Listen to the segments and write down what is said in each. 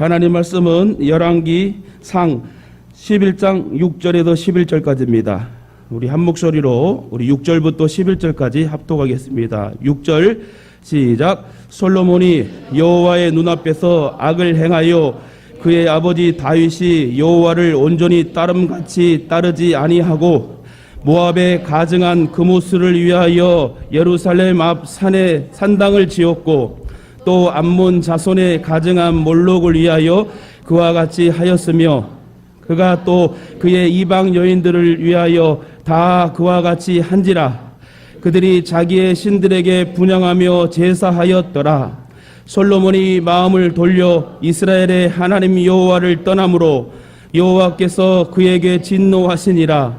하나님 말씀은 열왕기 상 11장 6절에서 11절까지입니다. 우리 한 목소리로 우리 6절부터 11절까지 합독하겠습니다. 6절 시작. 솔로몬이 여호와의 눈앞에서 악을 행하여 그의 아버지 다윗이 여호와를 온전히 따름같이 따르지 아니하고 모압에 가증한 그무스를 위하여 예루살렘 앞 산에 산당을 지었고 또 암몬 자손에 가증한 몰록을 위하여 그와 같이 하였으며 그가 또 그의 이방 여인들을 위하여 다 그와 같이 한지라. 그들이 자기의 신들에게 분향하며 제사하였더라. 솔로몬이 마음을 돌려 이스라엘의 하나님 여호와를 떠나므로 여호와께서 그에게 진노하시니라.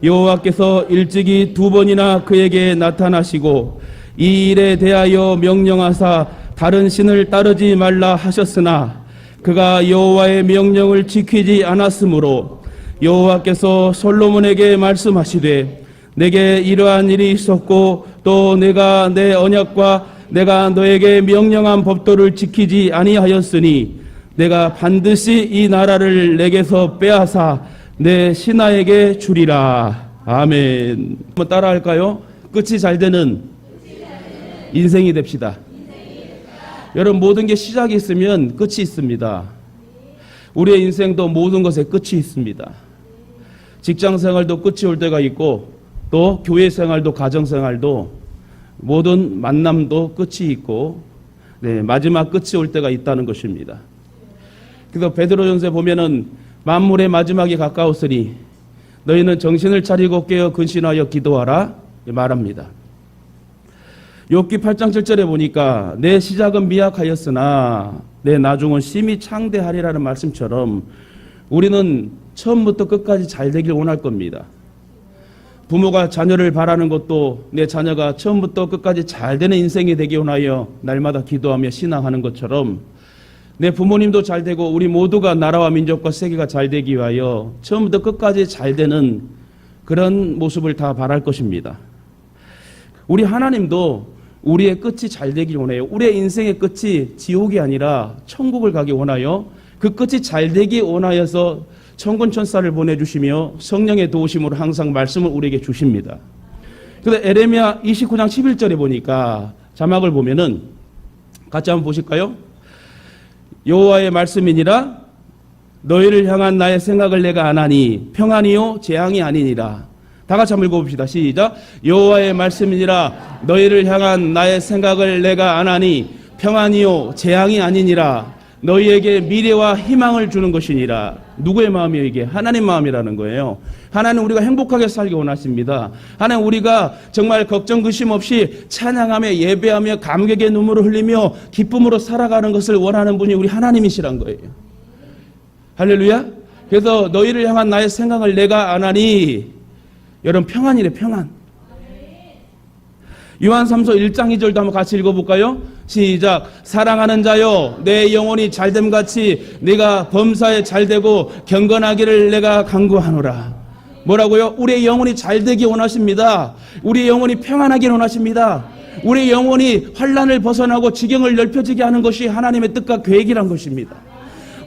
여호와께서 일찍이 2번이나 그에게 나타나시고 이 일에 대하여 명령하사 다른 신을 따르지 말라 하셨으나 그가 여호와의 명령을 지키지 않았으므로 여호와께서 솔로몬에게 말씀하시되 내게 이러한 일이 있었고 또 내가 내 언약과 내가 너에게 명령한 법도를 지키지 아니하였으니 내가 반드시 이 나라를 내게서 빼앗아 내 신하에게 주리라. 아멘. 한번 따라할까요? 끝이 잘 되는 인생이 됩시다. 여러분, 모든 게 시작이 있으면 끝이 있습니다. 우리의 인생도 모든 것에 끝이 있습니다. 직장 생활도 끝이 올 때가 있고 또 교회 생활도 가정 생활도 모든 만남도 끝이 있고 마지막 끝이 올 때가 있다는 것입니다. 그래서 베드로전서에 보면은 만물의 마지막이 가까웠으니 너희는 정신을 차리고 깨어 근신하여 기도하라 말합니다. 욥기 8장 7절에 보니까 내 시작은 미약하였으나 내 나중은 심히 창대하리라는 말씀처럼 우리는 처음부터 끝까지 잘 되길 원할 겁니다. 부모가 자녀를 바라는 것도 내 자녀가 처음부터 끝까지 잘 되는 인생이 되기 원하여 날마다 기도하며 신앙하는 것처럼 내 부모님도 잘 되고 우리 모두가 나라와 민족과 세계가 잘 되기 위하여 처음부터 끝까지 잘 되는 그런 모습을 다 바랄 것입니다. 우리 하나님도 우리의 끝이 잘 되길 원해요. 우리의 인생의 끝이 지옥이 아니라 천국을 가기 원하여 그 끝이 잘 되기 원하여서 천군천사를 보내주시며 성령의 도우심으로 항상 말씀을 우리에게 주십니다. 그래서 에레미야 29장 11절에 보니까 자막을 보면은 같이 한번 보실까요? 여호와의 말씀이니라 너희를 향한 나의 생각을 내가 아나니 평안이요 재앙이 아니니라. 다 같이 한번 읽어봅시다. 시작. 여호와의 말씀이니라 너희를 향한 나의 생각을 내가 아나니 평안이요 재앙이 아니니라. 너희에게 미래와 희망을 주는 것이니라. 누구의 마음이에요? 이게 하나님 마음이라는 거예요. 하나님 우리가 행복하게 살기 원하십니다. 하나님 우리가 정말 걱정 근심 없이 찬양하며 예배하며 감격의 눈물을 흘리며 기쁨으로 살아가는 것을 원하는 분이 우리 하나님이시란 거예요. 할렐루야. 그래서 너희를 향한 나의 생각을 내가 아나니 여러분 평안이래. 평안. 요한 3서 1장 2절도 한번 같이 읽어볼까요? 시작. 사랑하는 자여 내 영혼이 잘됨같이 네가 범사에 잘되고 경건하기를 내가 간구하노라. 뭐라고요? 우리의 영혼이 잘되기 원하십니다. 우리의 영혼이 평안하기 원하십니다. 우리의 영혼이 환난을 벗어나고 지경을 넓혀지게 하는 것이 하나님의 뜻과 계획이란 것입니다.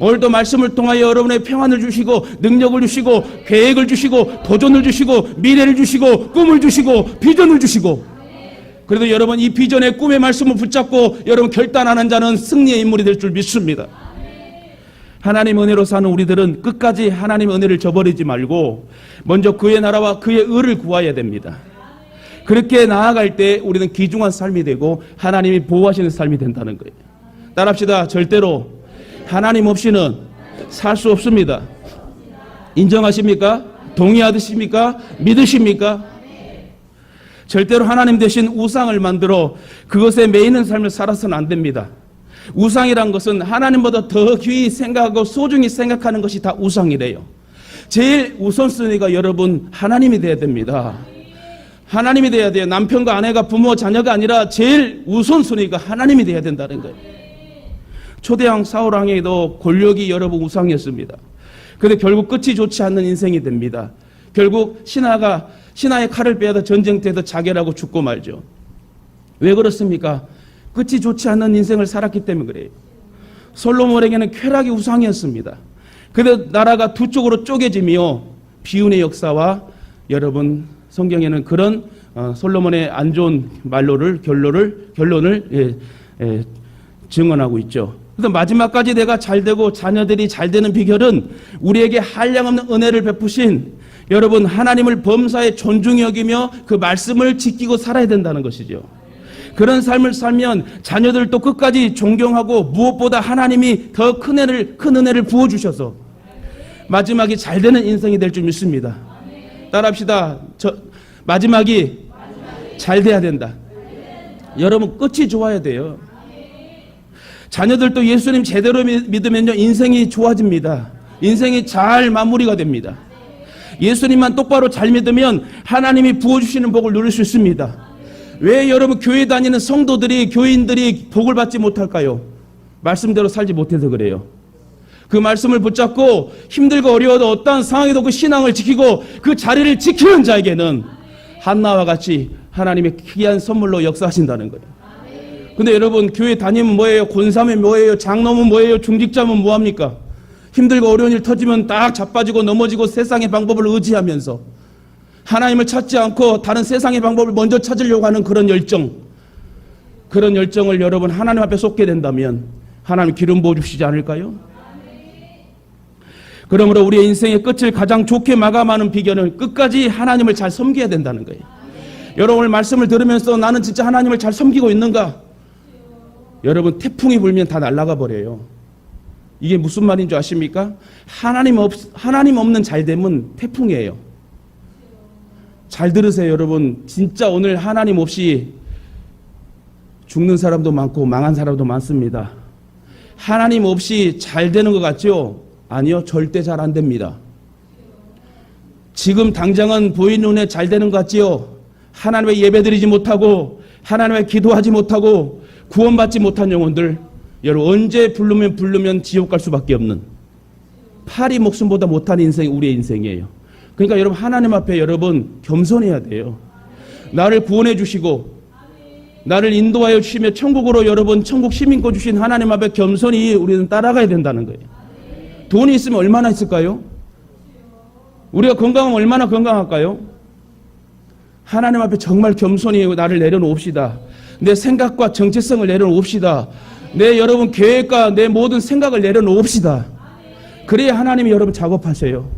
오늘도 말씀을 통하여 여러분의 평안을 주시고 능력을 주시고 계획을 주시고 도전을 주시고 미래를 주시고 꿈을 주시고 비전을 주시고 그래도 여러분 이 비전의 꿈의 말씀을 붙잡고 여러분 결단하는 자는 승리의 인물이 될 줄 믿습니다. 하나님 은혜로 사는 우리들은 끝까지 하나님 은혜를 저버리지 말고 먼저 그의 나라와 그의 의를 구해야 됩니다. 그렇게 나아갈 때 우리는 귀중한 삶이 되고 하나님이 보호하시는 삶이 된다는 거예요. 따라합시다. 절대로 하나님 없이는 살 수 없습니다. 인정하십니까? 동의하십니까? 믿으십니까? 절대로 하나님 대신 우상을 만들어 그것에 매이는 삶을 살아서는 안 됩니다. 우상이란 것은 하나님보다 더 귀히 생각하고 소중히 생각하는 것이 다 우상이래요. 제일 우선순위가 여러분 하나님이 돼야 됩니다. 하나님이 돼야 돼요. 남편과 아내가 부모 자녀가 아니라 제일 우선순위가 하나님이 돼야 된다는 거예요. 초대왕 사울왕에도 권력이 여러분 우상이었습니다. 그런데 결국 끝이 좋지 않는 인생이 됩니다. 결국 신하의 칼을 빼앗아 전쟁터에서 자결하고 죽고 말죠. 왜 그렇습니까? 끝이 좋지 않은 인생을 살았기 때문에 그래요. 솔로몬에게는 쾌락이 우상이었습니다. 그래서 나라가 두 쪽으로 쪼개지며 비운의 역사와 여러분 성경에는 그런 솔로몬의 안 좋은 결론을 증언하고 있죠. 그래서 마지막까지 내가 잘되고 자녀들이 잘되는 비결은 우리에게 한량없는 은혜를 베푸신 여러분 하나님을 범사에 존중히 여기며 그 말씀을 지키고 살아야 된다는 것이죠. 그런 삶을 살면 자녀들도 끝까지 존경하고 무엇보다 하나님이 더 큰 은혜를 부어주셔서 마지막이 잘되는 인생이 될 줄 믿습니다. 따라합시다. 마지막이 잘 돼야 된다. 여러분 끝이 좋아야 돼요. 자녀들도 예수님 제대로 믿으면요 인생이 좋아집니다. 인생이 잘 마무리가 됩니다. 예수님만 똑바로 잘 믿으면 하나님이 부어주시는 복을 누릴 수 있습니다. 왜 여러분 교회 다니는 성도들이 교인들이 복을 받지 못할까요? 말씀대로 살지 못해서 그래요. 그 말씀을 붙잡고 힘들고 어려워도 어떠한 상황에도 그 신앙을 지키고 그 자리를 지키는 자에게는 한나와 같이 하나님의 귀한 선물로 역사하신다는 거예요. 근데 여러분 교회 다니면 뭐예요? 권사면 뭐예요? 장로면 뭐예요? 중직자면 뭐합니까? 힘들고 어려운 일 터지면 딱 자빠지고 넘어지고 세상의 방법을 의지하면서 하나님을 찾지 않고 다른 세상의 방법을 먼저 찾으려고 하는 그런 열정을 여러분 하나님 앞에 쏟게 된다면 하나님 기름 부어주시지 않을까요? 그러므로 우리의 인생의 끝을 가장 좋게 마감하는 비결은 끝까지 하나님을 잘 섬겨야 된다는 거예요. 여러분 오늘 말씀을 들으면서 나는 진짜 하나님을 잘 섬기고 있는가? 여러분 태풍이 불면 다 날아가 버려요. 이게 무슨 말인 줄 아십니까? 하나님 없는 잘됨은 태풍이에요. 잘 들으세요 여러분. 진짜 오늘 하나님 없이 죽는 사람도 많고 망한 사람도 많습니다. 하나님 없이 잘 되는 것 같죠? 아니요, 절대 잘 안 됩니다. 지금 당장은 보이는 눈에 잘 되는 것 같지요? 하나님의 예배드리지 못하고 하나님의 기도하지 못하고 구원받지 못한 영혼들, 여러분 언제 부르면 지옥 갈 수밖에 없는 파리 목숨보다 못한 인생이 우리의 인생이에요. 그러니까 여러분 하나님 앞에 여러분 겸손해야 돼요. 나를 구원해 주시고 나를 인도하여 주시며 천국으로 여러분 천국 시민권 주신 하나님 앞에 겸손히 우리는 따라가야 된다는 거예요. 돈이 있으면 얼마나 있을까요? 우리가 건강하면 얼마나 건강할까요? 하나님 앞에 정말 겸손히 나를 내려놓읍시다. 내 생각과 정체성을 내려놓읍시다. 내 여러분 계획과 내 모든 생각을 내려놓읍시다. 그래야 하나님이 여러분 작업하세요.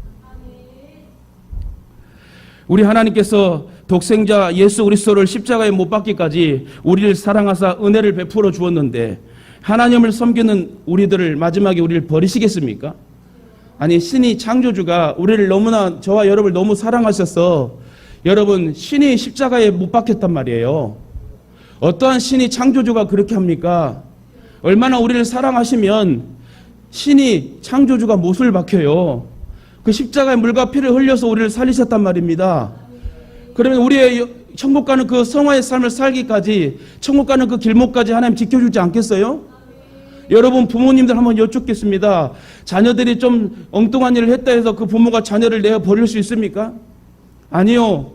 우리 하나님께서 독생자 예수 그리스도를 십자가에 못 박기까지 우리를 사랑하사 은혜를 베풀어 주었는데 하나님을 섬기는 우리들을 마지막에 우리를 버리시겠습니까? 아니 신이 창조주가 우리를 너무나 저와 여러분을 너무 사랑하셔서 여러분 신이 십자가에 못 박혔단 말이에요. 어떠한 신이 창조주가 그렇게 합니까? 얼마나 우리를 사랑하시면 신이 창조주가 못을 박혀요. 그 십자가에 물과 피를 흘려서 우리를 살리셨단 말입니다. 그러면 우리의 천국 가는 그 성화의 삶을 살기까지 천국 가는 그 길목까지 하나님 지켜주지 않겠어요? 여러분 부모님들 한번 여쭙겠습니다. 자녀들이 좀 엉뚱한 일을 했다 해서 그 부모가 자녀를 내어 버릴 수 있습니까? 아니요.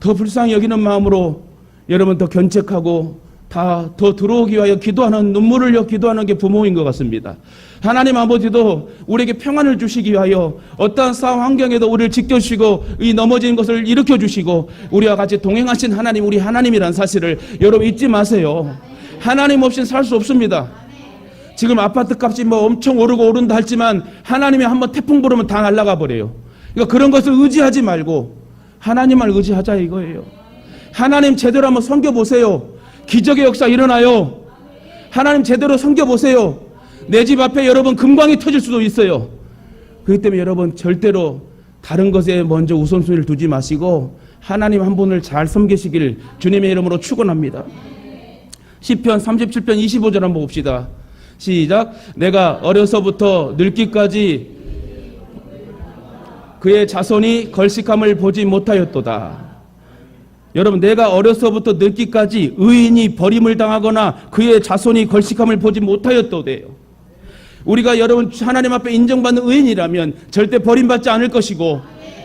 더 불쌍히 여기는 마음으로 여러분 더 견책하고 다 더 들어오기 위하여 기도하는 눈물을 흘려 기도하는 게 부모인 것 같습니다. 하나님 아버지도 우리에게 평안을 주시기 위하여 어떠한 싸움 환경에도 우리를 지켜주시고 이 넘어진 것을 일으켜 주시고 우리와 같이 동행하신 하나님, 우리 하나님이란 사실을 여러분 잊지 마세요. 하나님 없이는 살 수 없습니다. 지금 아파트 값이 뭐 엄청 오르고 오른다 할지만 하나님이 한번 태풍 부르면 다 날아가 버려요. 그러니까 그런 것을 의지하지 말고 하나님을 의지하자 이거예요. 하나님 제대로 한번 섬겨보세요. 기적의 역사 일어나요. 하나님 제대로 섬겨보세요. 내 집 앞에 여러분 금광이 터질 수도 있어요. 그렇기 때문에 여러분 절대로 다른 것에 먼저 우선순위를 두지 마시고 하나님 한 분을 잘 섬기시길 주님의 이름으로 축원합니다. 시편 37편 25절 한번 봅시다. 시작. 내가 어려서부터 늙기까지 그의 자손이 걸식함을 보지 못하였도다. 여러분 내가 어려서부터 늙기까지 의인이 버림을 당하거나 그의 자손이 걸식함을 보지 못하였도돼요. 우리가 여러분 하나님 앞에 인정받는 의인이라면 절대 버림받지 않을 것이고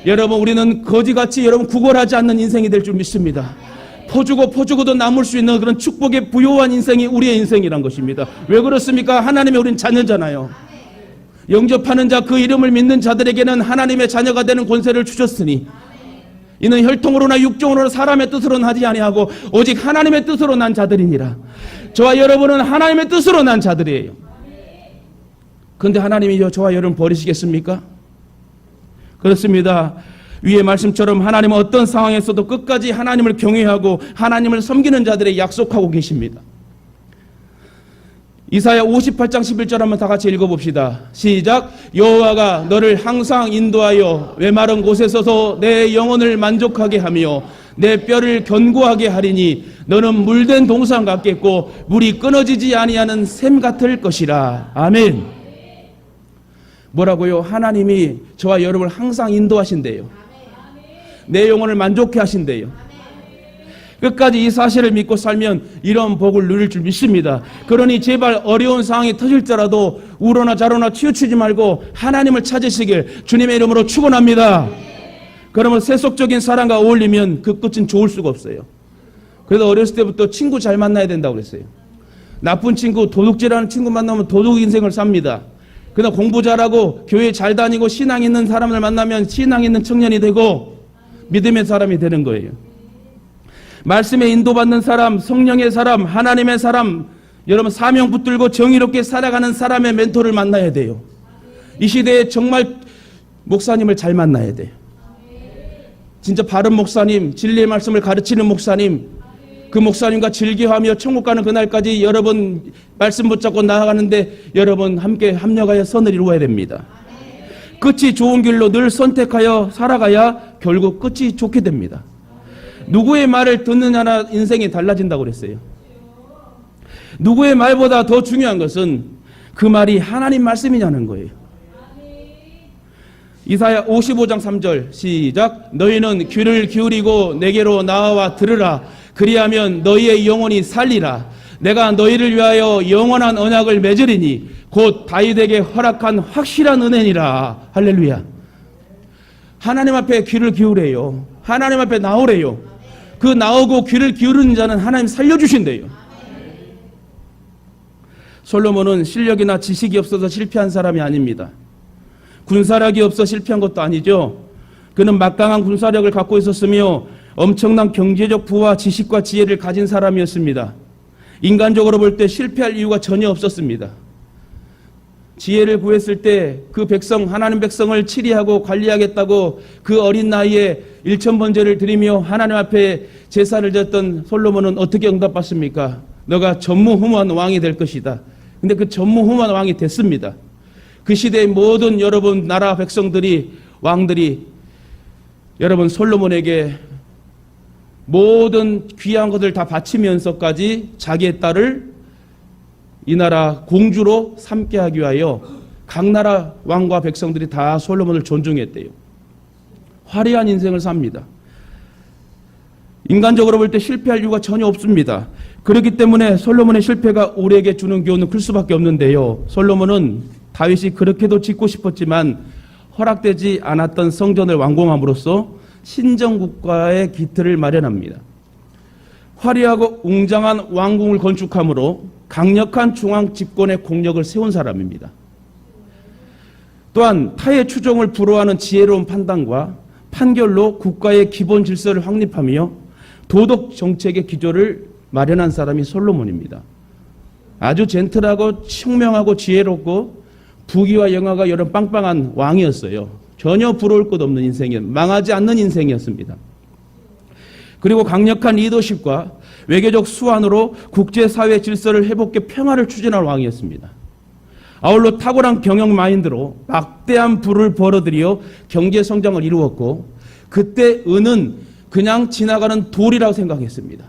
여러분 우리는 거지같이 여러분 구걸하지 않는 인생이 될 줄 믿습니다. 퍼주고도 남을 수 있는 그런 축복의 부요한 인생이 우리의 인생이란 것입니다. 왜 그렇습니까? 하나님의 우린 자녀잖아요. 영접하는 자, 그 이름을 믿는 자들에게는 하나님의 자녀가 되는 권세를 주셨으니 이는 혈통으로나 육종으로나 사람의 뜻으로 나지 아니하고 오직 하나님의 뜻으로 난 자들이니라. 저와 여러분은 하나님의 뜻으로 난 자들이에요. 그런데 하나님이 저와 여러분 버리시겠습니까? 그렇습니다. 위의 말씀처럼 하나님은 어떤 상황에서도 끝까지 하나님을 경외하고 하나님을 섬기는 자들에게 약속하고 계십니다. 이사야 58장 11절 한번 다 같이 읽어봅시다. 시작. 여호와가 너를 항상 인도하여 메마른 곳에 서서 내 영혼을 만족하게 하며 내 뼈를 견고하게 하리니 너는 물된 동산 같겠고 물이 끊어지지 아니하는 샘 같을 것이라. 아멘. 뭐라고요? 하나님이 저와 여러분을 항상 인도하신대요. 내 영혼을 만족해 하신대요. 끝까지 이 사실을 믿고 살면 이런 복을 누릴 줄 믿습니다. 그러니 제발 어려운 상황이 터질지라도 우로나 좌로나 치우치지 말고 하나님을 찾으시길 주님의 이름으로 축원합니다. 그러면 세속적인 사람과 어울리면 그 끝은 좋을 수가 없어요. 그래서 어렸을 때부터 친구 잘 만나야 된다고 그랬어요. 나쁜 친구, 도둑질하는 친구 만나면 도둑 인생을 삽니다. 그러나 공부 잘하고 교회 잘 다니고 신앙 있는 사람을 만나면 신앙 있는 청년이 되고 믿음의 사람이 되는 거예요. 말씀에 인도받는 사람, 성령의 사람, 하나님의 사람, 여러분 사명 붙들고 정의롭게 살아가는 사람의 멘토를 만나야 돼요. 이 시대에 정말 목사님을 잘 만나야 돼요. 진짜 바른 목사님, 진리의 말씀을 가르치는 목사님, 그 목사님과 즐겨하며 천국 가는 그날까지 여러분 말씀 붙잡고 나아가는데 여러분 함께 합력하여 선을 이루어야 됩니다. 끝이 좋은 길로 늘 선택하여 살아가야 결국 끝이 좋게 됩니다. 누구의 말을 듣느냐나 인생이 달라진다고 그랬어요. 누구의 말보다 더 중요한 것은 그 말이 하나님 말씀이냐는 거예요. 이사야 55장 3절 시작. 너희는 귀를 기울이고 내게로 나와 들으라. 그리하면 너희의 영혼이 살리라. 내가 너희를 위하여 영원한 언약을 맺으리니 곧 다윗에게 허락한 확실한 은혜니라. 할렐루야. 하나님 앞에 귀를 기울여요. 하나님 앞에 나오래요. 그 나오고 귀를 기울이는 자는 하나님 살려주신대요. 솔로몬은 실력이나 지식이 없어서 실패한 사람이 아닙니다. 군사력이 없어 실패한 것도 아니죠. 그는 막강한 군사력을 갖고 있었으며 엄청난 경제적 부와 지식과 지혜를 가진 사람이었습니다. 인간적으로 볼 때 실패할 이유가 전혀 없었습니다. 지혜를 구했을 때 그 백성, 하나님 백성을 치리하고 관리하겠다고 그 어린 나이에 1000번제를 드리며 하나님 앞에 제사를 드렸던 솔로몬은 어떻게 응답받습니까? 너가 전무후무한 왕이 될 것이다. 근데 그 전무후무한 왕이 됐습니다. 그 시대의 모든 여러분 나라 백성들이, 왕들이 여러분 솔로몬에게 모든 귀한 것을 다 바치면서까지 자기의 딸을 이 나라 공주로 삼게 하기 위하여 각 나라 왕과 백성들이 다 솔로몬을 존중했대요. 화려한 인생을 삽니다. 인간적으로 볼 때 실패할 이유가 전혀 없습니다. 그렇기 때문에 솔로몬의 실패가 우리에게 주는 교훈은 클 수밖에 없는데요. 솔로몬은 다윗이 그렇게도 짓고 싶었지만 허락되지 않았던 성전을 완공함으로써 신정국가의 기틀을 마련합니다. 화려하고 웅장한 왕궁을 건축함으로 강력한 중앙 집권의 공력을 세운 사람입니다. 또한 타의 추종을 불허하는 지혜로운 판단과 판결로 국가의 기본 질서를 확립하며 도덕 정책의 기조를 마련한 사람이 솔로몬입니다. 아주 젠틀하고 청명하고 지혜롭고 부귀와 영화가 여러 빵빵한 왕이었어요. 전혀 부러울 것 없는 인생이었, 망하지 않는 인생이었습니다. 그리고 강력한 리더십과 외교적 수완으로 국제사회 질서를 회복해 평화를 추진할 왕이었습니다. 아울러 탁월한 경영 마인드로 막대한 부를 벌어들여 경제 성장을 이루었고 그때 은은 그냥 지나가는 돌이라고 생각했습니다.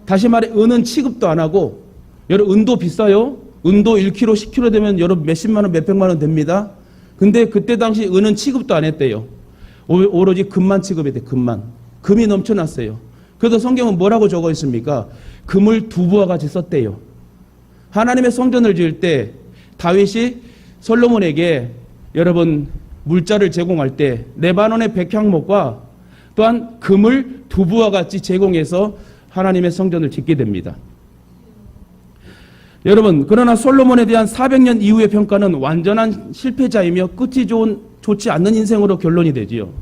다시 말해 은은 취급도 안 하고, 여러분 은도 비싸요? 은도 1kg, 10kg 되면 여러분 몇십만 원, 몇백만 원 됩니다. 근데 그때 당시 은은 취급도 안 했대요. 오로지 금만 취급했대. 금이 넘쳐났어요. 그래서 성경은 뭐라고 적어 있습니까? 금을 두부와 같이 썼대요. 하나님의 성전을 지을 때 다윗이 솔로몬에게 여러분 물자를 제공할 때 레바논의 백향목과 또한 금을 두부와 같이 제공해서 하나님의 성전을 짓게 됩니다. 여러분, 그러나 솔로몬에 대한 400년 이후의 평가는 완전한 실패자이며 끝이 좋지 않는 인생으로 결론이 되지요.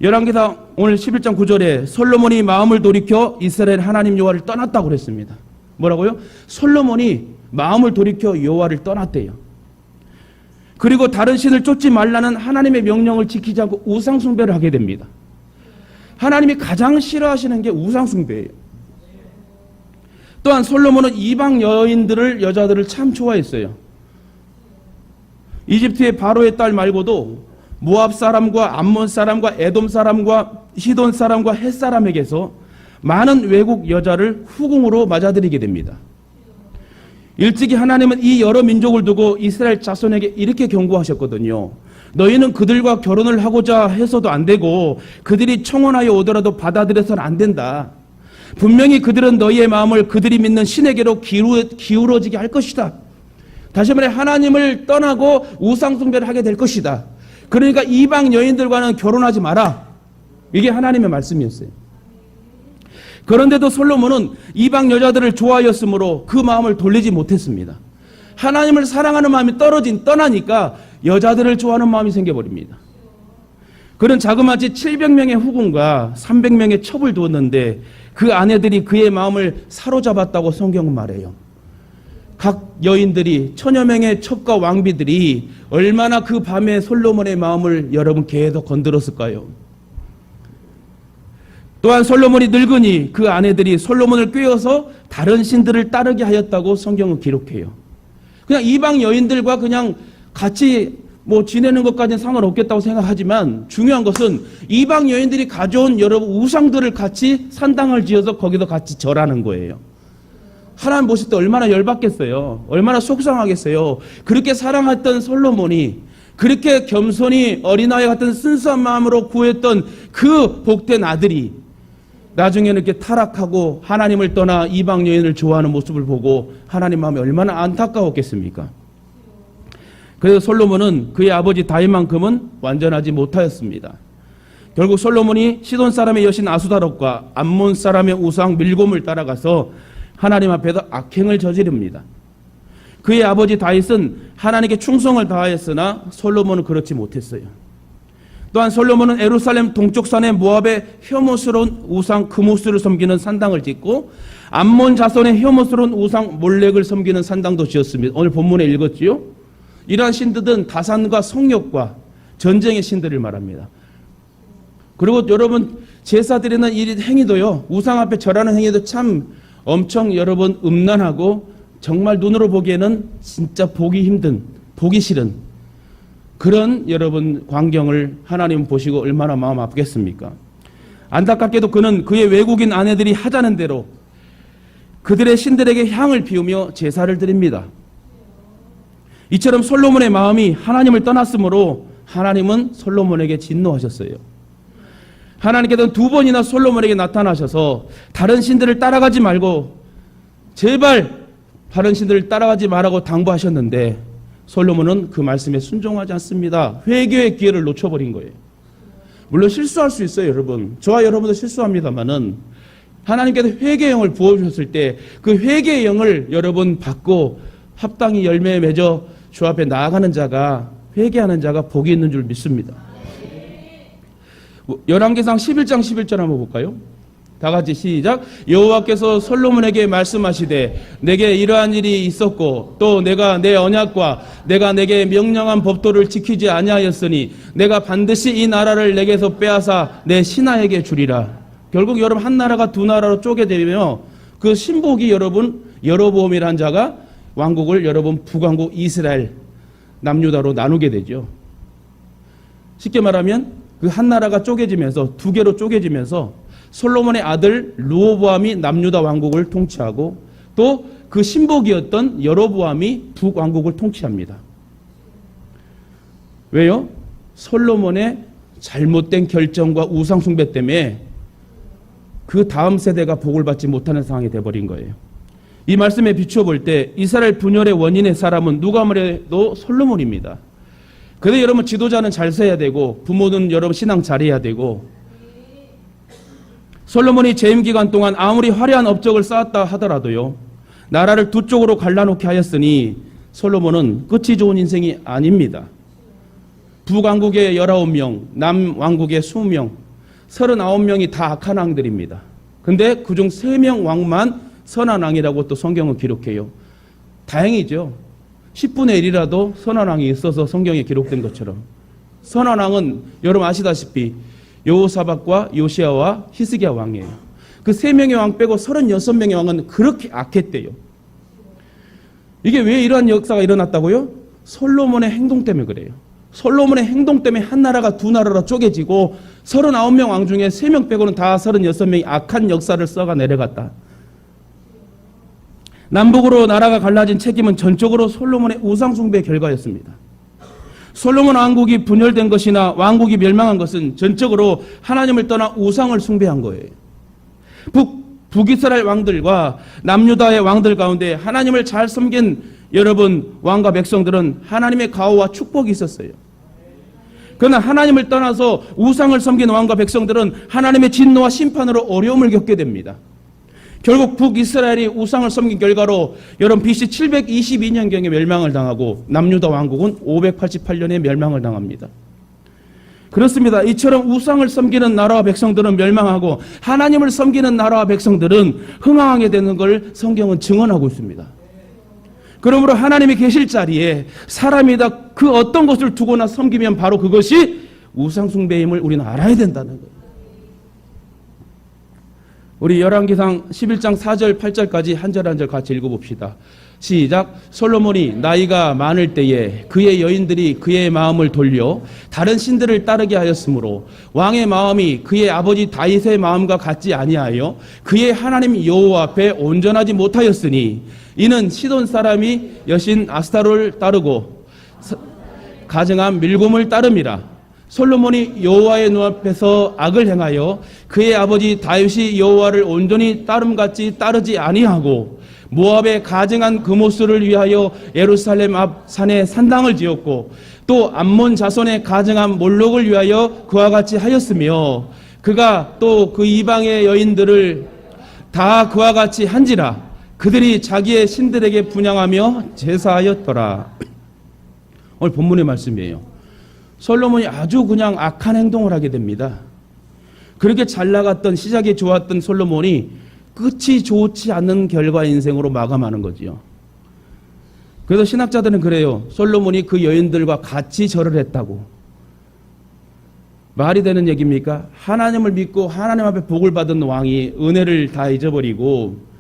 열왕기상 오늘 11장 9절에 솔로몬이 마음을 돌이켜 이스라엘 하나님 여호와를 떠났다고 그랬습니다. 뭐라고요? 솔로몬이 마음을 돌이켜 여호와를 떠났대요. 그리고 다른 신을 쫓지 말라는 하나님의 명령을 지키지 않고 우상 숭배를 하게 됩니다. 하나님이 가장 싫어하시는 게 우상 숭배예요. 또한 솔로몬은 이방 여자들을 참 좋아했어요. 이집트의 바로의 딸 말고도 모압 사람과 암몬 사람과 에돔 사람과 시돈 사람과 헷 사람에게서 많은 외국 여자를 후궁으로 맞아들이게 됩니다. 일찍이 하나님은 이 여러 민족을 두고 이스라엘 자손에게 이렇게 경고하셨거든요. 너희는 그들과 결혼을 하고자 해서도 안 되고 그들이 청혼하여 오더라도 받아들여서는 안 된다. 분명히 그들은 너희의 마음을 그들이 믿는 신에게로 기울어지게 할 것이다. 다시 말해 하나님을 떠나고 우상 숭배를 하게 될 것이다. 그러니까 이방 여인들과는 결혼하지 마라. 이게 하나님의 말씀이었어요. 그런데도 솔로몬은 이방 여자들을 좋아하였으므로 그 마음을 돌리지 못했습니다. 하나님을 사랑하는 마음이 떠나니까 여자들을 좋아하는 마음이 생겨버립니다. 그는 자그마치 700명의 후궁과 300명의 첩을 두었는데 그 아내들이 그의 마음을 사로잡았다고 성경은 말해요. 각 여인들이 천여 명의 첩과 왕비들이 얼마나 그 밤에 솔로몬의 마음을 여러분 계속 건드렸을까요? 또한 솔로몬이 늙으니 그 아내들이 솔로몬을 꾀어서 다른 신들을 따르게 하였다고 성경은 기록해요. 그냥 이방 여인들과 그냥 같이 지내는 것까지는 상관없겠다고 생각하지만 중요한 것은 이방 여인들이 가져온 여러분 우상들을 같이 산당을 지어서 거기서 같이 절하는 거예요. 하나님 보실 때 얼마나 열받겠어요. 얼마나 속상하겠어요. 그렇게 사랑했던 솔로몬이 그렇게 겸손히 어린아이 같은 순수한 마음으로 구했던 그 복된 아들이 나중에는 이렇게 타락하고 하나님을 떠나 이방 여인을 좋아하는 모습을 보고 하나님 마음이 얼마나 안타까웠겠습니까? 그래서 솔로몬은 그의 아버지 다윗만큼은 완전하지 못하였습니다. 결국 솔로몬이 시돈 사람의 여신 아수다롯과 암몬 사람의 우상 밀곰을 따라가서 하나님 앞에서 악행을 저지릅니다. 그의 아버지 다윗은 하나님께 충성을 다하였으나 솔로몬은 그렇지 못했어요. 또한 솔로몬은 예루살렘 동쪽 산에 모압의 혐오스러운 우상 그모스를 섬기는 산당을 짓고 암몬 자손의 혐오스러운 우상 몰렉을 섬기는 산당도 지었습니다. 오늘 본문에 읽었지요? 이러한 신들은 다산과 성욕과 전쟁의 신들을 말합니다. 그리고 여러분 제사 드리는 이 행위도요, 우상 앞에 절하는 행위도 참 엄청 여러분 음란하고 정말 눈으로 보기에는 진짜 보기 힘든, 보기 싫은 그런 여러분 광경을 하나님 보시고 얼마나 마음 아프겠습니까? 안타깝게도 그는 그의 외국인 아내들이 하자는 대로 그들의 신들에게 향을 피우며 제사를 드립니다. 이처럼 솔로몬의 마음이 하나님을 떠났으므로 하나님은 솔로몬에게 진노하셨어요. 하나님께서는 2번이나 솔로몬에게 나타나셔서 다른 신들을 따라가지 말고 제발 다른 신들을 따라가지 말라고 당부하셨는데 솔로몬은 그 말씀에 순종하지 않습니다. 회개의 기회를 놓쳐버린 거예요. 물론 실수할 수 있어요, 여러분. 저와 여러분도 실수합니다만은 하나님께서 회개의 영을 부어주셨을 때 그 회개의 영을 여러분 받고 합당히 열매에 맺어 주 앞에 나아가는 자가, 회개하는 자가 복이 있는 줄 믿습니다. 열왕기상 11장 11절 한번 볼까요? 다 같이 시작. 여호와께서 솔로몬에게 말씀하시되 내게 이러한 일이 있었고 또 내가 내 언약과 내가 내게 명령한 법도를 지키지 아니하였으니 내가 반드시 이 나라를 내게서 빼앗아 내 신하에게 주리라. 결국 여러분 한 나라가 두 나라로 쪼개되며 그 신복이 여러분 여로보암이라는 자가 왕국을 여러분 북왕국 이스라엘 남유다로 나누게 되죠. 쉽게 말하면 그 한 나라가 쪼개지면서 두 개로 쪼개지면서 솔로몬의 아들 르호보암이 남유다 왕국을 통치하고 또 그 신복이었던 여로보암이 북왕국을 통치합니다. 왜요? 솔로몬의 잘못된 결정과 우상 숭배 때문에 그 다음 세대가 복을 받지 못하는 상황이 되어버린 거예요. 이 말씀에 비추어 볼 때 이스라엘 분열의 원인의 사람은 누가 뭐래도 솔로몬입니다. 그래서 여러분 지도자는 잘 서야 되고 부모는 여러분 신앙 잘해야 되고 솔로몬이 재임 기간 동안 아무리 화려한 업적을 쌓았다 하더라도요, 나라를 두 쪽으로 갈라놓게 하였으니 솔로몬은 끝이 좋은 인생이 아닙니다. 북왕국의 19명, 남왕국의 20명, 39명이 다 악한 왕들입니다. 근데 그중 3명 왕만 선한 왕이라고 또 성경은 기록해요. 다행이죠. 10분의 1이라도 선한 왕이 있어서 성경에 기록된 것처럼. 선한 왕은 여러분 아시다시피 여호사밧과 요시야와 히스기야 왕이에요. 그 3명의 왕 빼고 36명의 왕은 그렇게 악했대요. 이게 왜 이러한 역사가 일어났다고요? 솔로몬의 행동 때문에 그래요. 솔로몬의 행동 때문에 한 나라가 두 나라로 쪼개지고 39명 왕 중에 3명 빼고는 다 36명이 악한 역사를 써가 내려갔다. 남북으로 나라가 갈라진 책임은 전적으로 솔로몬의 우상숭배의 결과였습니다. 솔로몬 왕국이 분열된 것이나 왕국이 멸망한 것은 전적으로 하나님을 떠나 우상을 숭배한 거예요. 북이스라엘 왕들과 남유다의 왕들 가운데 하나님을 잘 섬긴 여러분 왕과 백성들은 하나님의 가호와 축복이 있었어요. 그러나 하나님을 떠나서 우상을 섬긴 왕과 백성들은 하나님의 진노와 심판으로 어려움을 겪게 됩니다. 결국 북이스라엘이 우상을 섬긴 결과로 여러분 BC 722년경에 멸망을 당하고 남유다 왕국은 588년에 멸망을 당합니다. 그렇습니다. 이처럼 우상을 섬기는 나라와 백성들은 멸망하고 하나님을 섬기는 나라와 백성들은 흥왕하게 되는 걸 성경은 증언하고 있습니다. 그러므로 하나님이 계실 자리에 사람이 다 그 어떤 것을 두거나 섬기면 바로 그것이 우상숭배임을 우리는 알아야 된다는 거예요. 우리 열왕기상 11장 4절 8절까지 한 절 한 절 같이 읽어봅시다. 시작. 솔로몬이 나이가 많을 때에 그의 여인들이 그의 마음을 돌려 다른 신들을 따르게 하였으므로 왕의 마음이 그의 아버지 다윗의 마음과 같지 아니하여 그의 하나님 여호와 앞에 온전하지 못하였으니 이는 시돈 사람이 여신 아스타로를 따르고 가증한 밀곰을 따름이라. 솔로몬이 여호와의 눈앞에서 악을 행하여 그의 아버지 다윗이 여호와를 온전히 따름같이 따르지 아니하고 모압의 가증한 금오스를 위하여 예루살렘 앞 산에 산당을 지었고 또 암몬 자손의 가증한 몰록을 위하여 그와 같이 하였으며 그가 또 그 이방의 여인들을 다 그와 같이 한지라. 그들이 자기의 신들에게 분향하며 제사하였더라. 오늘 본문의 말씀이에요. 솔로몬이 아주 그냥 악한 행동을 하게 됩니다. 그렇게 잘 나갔던 시작이 좋았던 솔로몬이 끝이 좋지 않는 결과 인생으로 마감하는 거지요. 그래서 신학자들은 그래요. 솔로몬이 그 여인들과 같이 절을 했다고. 말이 되는 얘기입니까? 하나님을 믿고 하나님 앞에 복을 받은 왕이 은혜를 다 잊어버리고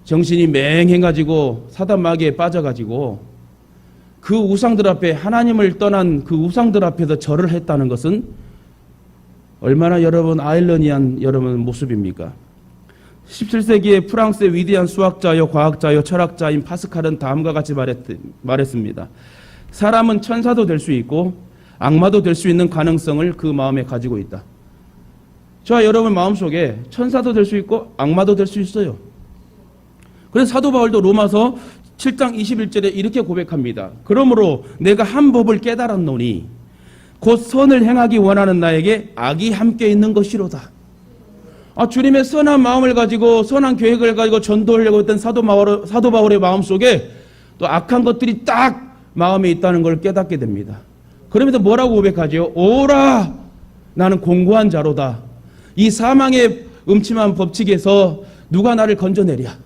정신이 맹해가지고 사단 마귀에 빠져가지고 그 우상들 앞에 하나님을 떠난 그 우상들 앞에서 절을 했다는 것은 얼마나 여러분 아일러니한 여러분 모습입니까? 17세기의 프랑스의 위대한 수학자요 과학자요 철학자인 파스칼은 다음과 같이 말했습니다. 사람은 천사도 될 수 있고 악마도 될 수 있는 가능성을 그 마음에 가지고 있다. 저와 여러분 마음속에 천사도 될 수 있고 악마도 될 수 있어요. 그래서 사도 바울도 로마서 7장 21절에 이렇게 고백합니다. 그러므로 내가 한 법을 깨달았노니 곧 선을 행하기 원하는 나에게 악이 함께 있는 것이로다. 주님의 선한 마음을 가지고 선한 계획을 가지고 전도하려고 했던 사도 바울의 마음속에 또 악한 것들이 딱 마음에 있다는 걸 깨닫게 됩니다. 그러면서 뭐라고 고백하죠? 오라 나는 공고한 자로다. 이 사망의 음침한 법칙에서 누가 나를 건져내랴.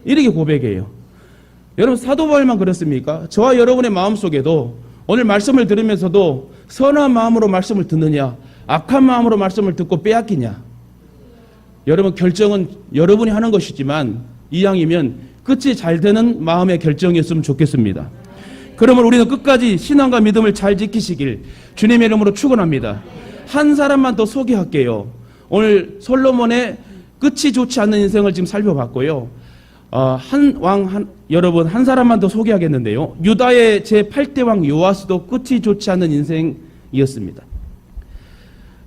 이렇게 고백해요. 여러분 사도 바울만 그렇습니까? 저와 여러분의 마음속에도 오늘 말씀을 들으면서도 선한 마음으로 말씀을 듣느냐 악한 마음으로 말씀을 듣고 빼앗기냐. 여러분 결정은 여러분이 하는 것이지만 이왕이면 끝이 잘 되는 마음의 결정이었으면 좋겠습니다. 그러면 우리는 끝까지 신앙과 믿음을 잘 지키시길 주님의 이름으로 축원합니다. 한 사람만 더 소개할게요. 오늘 솔로몬의 끝이 좋지 않는 인생을 지금 살펴봤고요. 여러분 한 사람만 더 소개하겠는데요. 유다의 제8대 왕 요아스도 끝이 좋지 않는 인생이었습니다.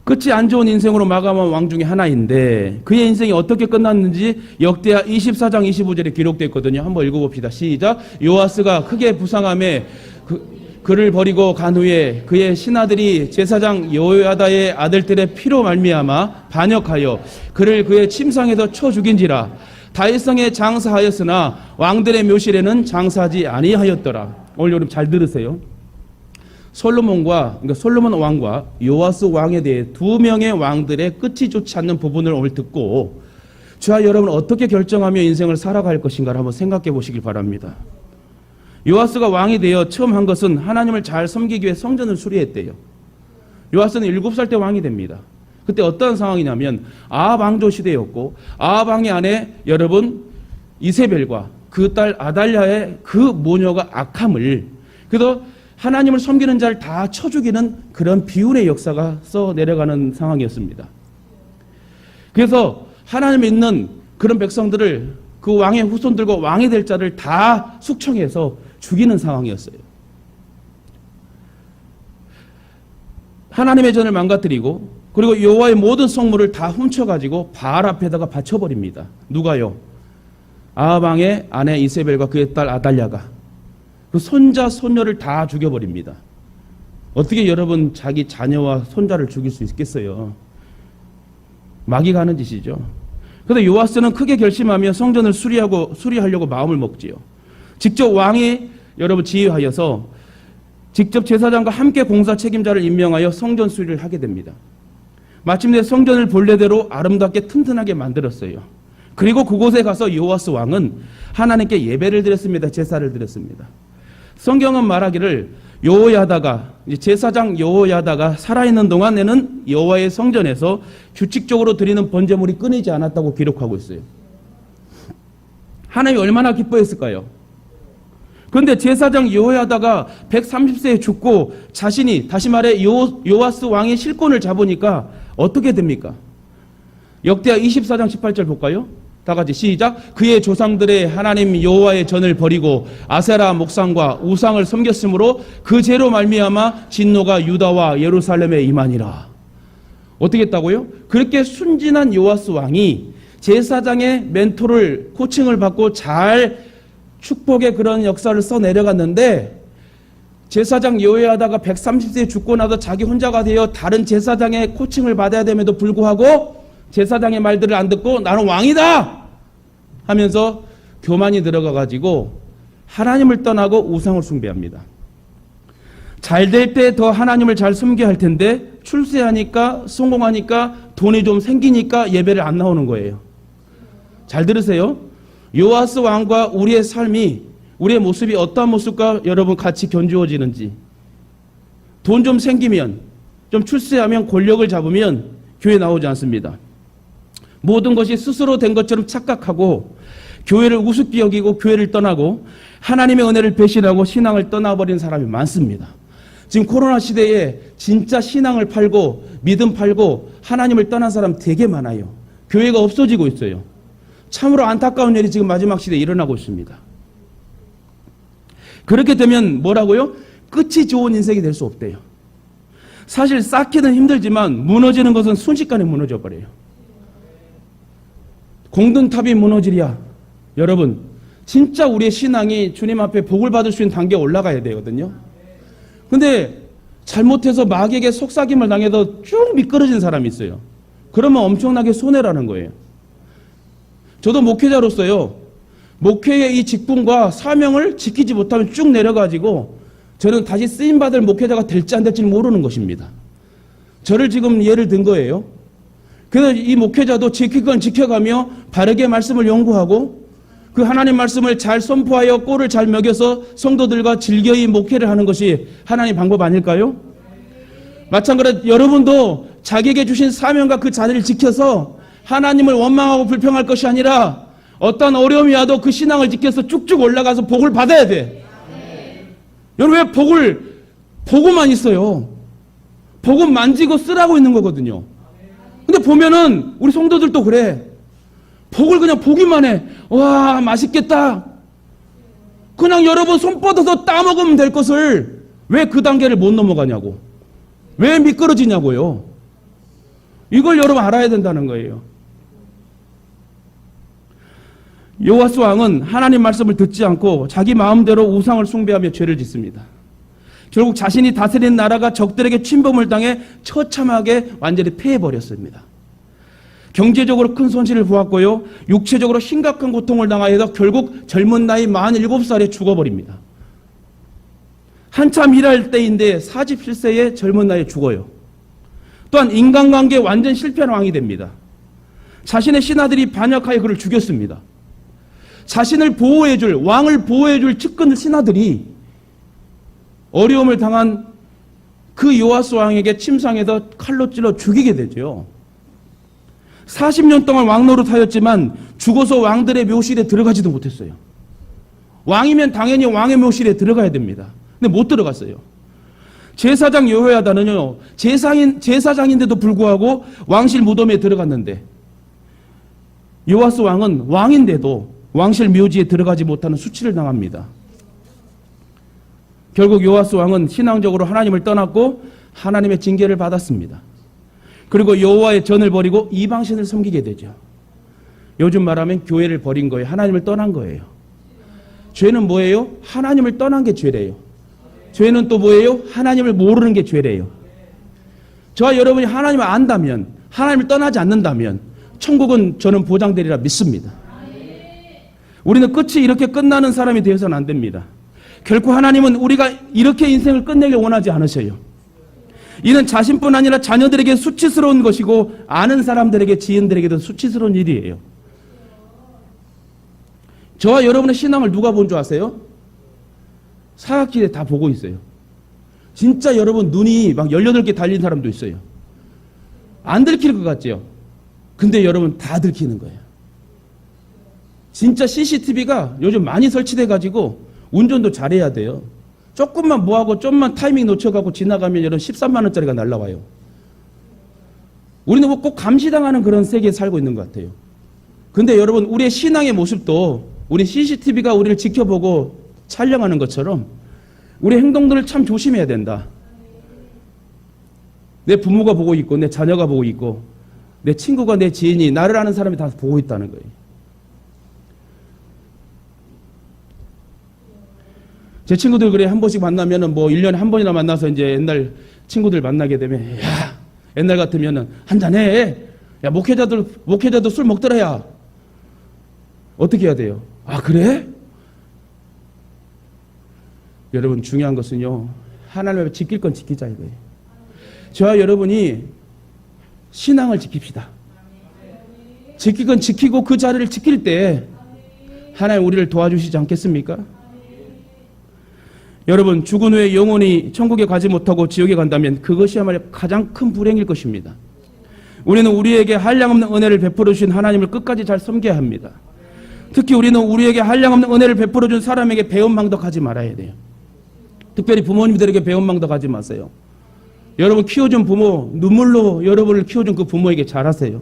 끝이 안 좋은 인생으로 마감한 왕 중에 하나인데 그의 인생이 어떻게 끝났는지 역대하 24장 25절에 기록되어 있거든요. 한번 읽어봅시다. 시작. 요아스가 크게 부상함에 그를 버리고 간 후에 그의 신하들이 제사장 여호야다의 아들들의 피로 말미암아 반역하여 그를 그의 침상에서 쳐 죽인지라. 다윗성에 장사하였으나 왕들의 묘실에는 장사하지 아니하였더라. 오늘 여러분 잘 들으세요. 그러니까 솔로몬 왕과 요아스 왕에 대해 두 명의 왕들의 끝이 좋지 않는 부분을 오늘 듣고 저와 여러분은 어떻게 결정하며 인생을 살아갈 것인가를 한번 생각해 보시길 바랍니다. 요아스가 왕이 되어 처음 한 것은 하나님을 잘 섬기기 위해 성전을 수리했대요. 요아스는 7살 때 왕이 됩니다. 그때 어떤 상황이냐면 아합 왕조 시대였고 아합 왕의 아내 여러분 이세벨과 그 딸 아달랴의 그 모녀가 악함을, 그래서 하나님을 섬기는 자를 다 쳐 죽이는 그런 비운의 역사가 써 내려가는 상황이었습니다. 그래서 하나님을 믿는 그런 백성들을 그 왕의 후손들과 왕이 될 자를 다 숙청해서 죽이는 상황이었어요. 하나님의 전을 망가뜨리고 그리고 여호와의 모든 성물을 다 훔쳐가지고 바알 앞에다가 바쳐버립니다. 누가요? 아합 왕의 아내 이세벨과 그의 딸 아달랴가 그 손자 손녀를 다 죽여버립니다. 어떻게 여러분 자기 자녀와 손자를 죽일 수 있겠어요? 마귀가 하는 짓이죠. 그런데 요아스는 크게 결심하며 성전을 수리하려고 마음을 먹지요. 직접 왕이 여러분 지휘하여서 직접 제사장과 함께 공사 책임자를 임명하여 성전 수리를 하게 됩니다. 마침내 성전을 본래대로 아름답게 튼튼하게 만들었어요. 그리고 그곳에 가서 요아스 왕은 하나님께 예배를 드렸습니다. 제사를 드렸습니다. 성경은 말하기를 제사장 여호야다가 살아있는 동안에는 여호와의 성전에서 규칙적으로 드리는 번제물이 끊이지 않았다고 기록하고 있어요. 하나님이 얼마나 기뻐했을까요? 그런데 제사장 여호야다가 130세에 죽고 자신이, 다시 말해 요아스 왕의 실권을 잡으니까 어떻게 됩니까? 역대하 24장 18절 볼까요? 다 같이 시작. 그의 조상들의 하나님 여호와의 전을 버리고 아세라 목상과 우상을 섬겼으므로 그 죄로 말미암아 진노가 유다와 예루살렘에 임하니라. 어떻게 했다고요? 그렇게 순진한 요아스 왕이 제사장의 멘토를 코칭을 받고 잘 축복의 그런 역사를 써 내려갔는데 제사장 여호야다가 130세에 죽고 나서 자기 혼자가 되어 다른 제사장의 코칭을 받아야 됨에도 불구하고 제사장의 말들을 안 듣고 나는 왕이다 하면서 교만이 들어가가지고 하나님을 떠나고 우상을 숭배합니다. 잘 될 때 더 하나님을 잘 섬겨야 할 텐데 출세하니까 성공하니까 돈이 좀 생기니까 예배를 안 나오는 거예요. 잘 들으세요. 요아스 왕과 우리의 삶이, 우리의 모습이 어떠한 모습과 여러분 같이 견주어지는지. 돈 좀 생기면, 좀 출세하면, 권력을 잡으면 교회 나오지 않습니다. 모든 것이 스스로 된 것처럼 착각하고 교회를 우습게 여기고 교회를 떠나고 하나님의 은혜를 배신하고 신앙을 떠나버린 사람이 많습니다. 지금 코로나 시대에 진짜 신앙을 팔고 믿음 팔고 하나님을 떠난 사람 되게 많아요. 교회가 없어지고 있어요. 참으로 안타까운 일이 지금 마지막 시대에 일어나고 있습니다. 그렇게 되면 뭐라고요? 끝이 좋은 인생이 될 수 없대요. 사실 쌓기는 힘들지만 무너지는 것은 순식간에 무너져 버려요. 공든탑이 무너지랴. 여러분 진짜 우리의 신앙이 주님 앞에 복을 받을 수 있는 단계에 올라가야 되거든요. 근데 잘못해서 마귀에게 속삭임을 당해서 쭉 미끄러진 사람이 있어요. 그러면 엄청나게 손해라는 거예요. 저도 목회자로서요, 목회의 이 직분과 사명을 지키지 못하면 쭉 내려가지고 저는 다시 쓰임받을 목회자가 될지 안 될지 모르는 것입니다. 저를 지금 예를 든 거예요. 그래서 이 목회자도 지킬 건 지켜가며 바르게 말씀을 연구하고 그 하나님 말씀을 잘 선포하여 꼴을 잘 먹여서 성도들과 즐겨이 목회를 하는 것이 하나님 방법 아닐까요? 마찬가지로 여러분도 자기에게 주신 사명과 그 자리를 지켜서 하나님을 원망하고 불평할 것이 아니라 어떤 어려움이 와도 그 신앙을 지켜서 쭉쭉 올라가서 복을 받아야 돼. 여러분 왜 복음만 있어요? 복음 만지고 쓰라고 있는 거거든요. 근데 보면은 우리 성도들도 그래. 복을 그냥 보기만 해. 와 맛있겠다. 그냥 여러분 손 뻗어서 따먹으면 될 것을 왜 그 단계를 못 넘어가냐고. 왜 미끄러지냐고요. 이걸 여러분 알아야 된다는 거예요. 요아스 왕은 하나님 말씀을 듣지 않고 자기 마음대로 우상을 숭배하며 죄를 짓습니다. 결국 자신이 다스리는 나라가 적들에게 침범을 당해 처참하게 완전히 패해버렸습니다. 경제적으로 큰 손실을 보았고요. 육체적으로 심각한 고통을 당하여서 결국 젊은 나이 47살에 죽어버립니다. 한참 일할 때인데 47세의 젊은 나이에 죽어요. 또한 인간관계에 완전 실패한 왕이 됩니다. 자신의 신하들이 반역하여 그를 죽였습니다. 자신을 보호해줄, 왕을 보호해줄 측근 신하들이 어려움을 당한 그 요아스 왕에게 침상에서 칼로 찔러 죽이게 되죠. 40년 동안 왕노릇하였지만 죽어서 왕들의 묘실에 들어가지도 못했어요. 왕이면 당연히 왕의 묘실에 들어가야 됩니다. 근데 못 들어갔어요. 제사장 여호야다는요, 제사장인데도 불구하고 왕실 무덤에 들어갔는데, 요아스 왕은 왕인데도 왕실 묘지에 들어가지 못하는 수치를 당합니다. 결국 요아스 왕은 신앙적으로 하나님을 떠났고 하나님의 징계를 받았습니다. 그리고 여호와의 전을 버리고 이방신을 섬기게 되죠. 요즘 말하면 교회를 버린 거예요. 하나님을 떠난 거예요. 죄는 뭐예요? 하나님을 떠난 게 죄래요. 죄는 또 뭐예요? 하나님을 모르는 게 죄래요. 저와 여러분이 하나님을 안다면, 하나님을 떠나지 않는다면 천국은 저는 보장되리라 믿습니다. 우리는 끝이 이렇게 끝나는 사람이 되어서는 안 됩니다. 결코 하나님은 우리가 이렇게 인생을 끝내길 원하지 않으셔요. 이는 자신뿐 아니라 자녀들에게 수치스러운 것이고 아는 사람들에게, 지인들에게도 수치스러운 일이에요. 저와 여러분의 신앙을 누가 본 줄 아세요? 사각지대 다 보고 있어요. 진짜 여러분 눈이 막 18개 달린 사람도 있어요. 안 들킬 것 같죠? 근데 여러분 다 들키는 거예요. 진짜 CCTV가 요즘 많이 설치돼가지고 운전도 잘해야 돼요. 조금만 뭐하고 좀만 타이밍 놓쳐가고 지나가면 여러분 13만 원짜리가 날라와요. 우리는 뭐 꼭 감시당하는 그런 세계에 살고 있는 것 같아요. 근데 여러분 우리의 신앙의 모습도 우리 CCTV가 우리를 지켜보고 촬영하는 것처럼 우리 행동들을 참 조심해야 된다. 내 부모가 보고 있고 내 자녀가 보고 있고 내 친구가, 내 지인이, 나를 아는 사람이 다 보고 있다는 거예요. 제 친구들 그래 한 번씩 만나면은 뭐 1년에 한 번이나 만나서 이제 옛날 친구들 만나게 되면, 야, 옛날 같으면은 한잔해. 야, 목회자도 술 먹더라, 야. 어떻게 해야 돼요? 아, 그래? 여러분 중요한 것은요, 하나님을 지킬 건 지키자 이거예요. 저와 여러분이 신앙을 지킵시다. 지킬 건 지키고 그 자리를 지킬 때 하나님 우리를 도와주시지 않겠습니까? 여러분 죽은 후에 영혼이 천국에 가지 못하고 지옥에 간다면 그것이야말로 가장 큰 불행일 것입니다. 우리는 우리에게 한량없는 은혜를 베풀어 주신 하나님을 끝까지 잘 섬겨야 합니다. 특히 우리는 우리에게 한량없는 은혜를 베풀어 준 사람에게 배은망덕 하지 말아야 돼요. 특별히 부모님들에게 배은망덕 하지 마세요. 여러분 키워준 부모, 눈물로 여러분을 키워준 그 부모에게 잘하세요.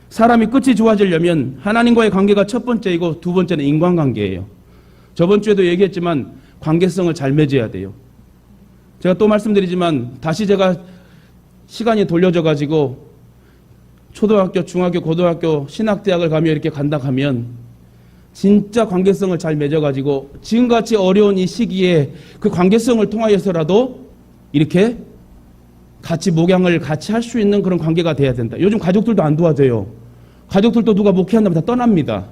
사람이 끝이 좋아지려면 하나님과의 관계가 첫 번째이고 두 번째는 인간관계예요. 저번 주에도 얘기했지만 관계성을 잘 맺어야 돼요. 제가 또 말씀드리지만 다시 제가 시간이 돌려져 가지고 초등학교, 중학교, 고등학교, 신학대학을 가며 이렇게 간다 하면 진짜 관계성을 잘 맺어 가지고 지금같이 어려운 이 시기에 그 관계성을 통하여서라도 이렇게 같이 목양을 같이 할 수 있는 그런 관계가 돼야 된다. 요즘 가족들도 안 도와줘요. 가족들도 누가 목회한다면 다 떠납니다.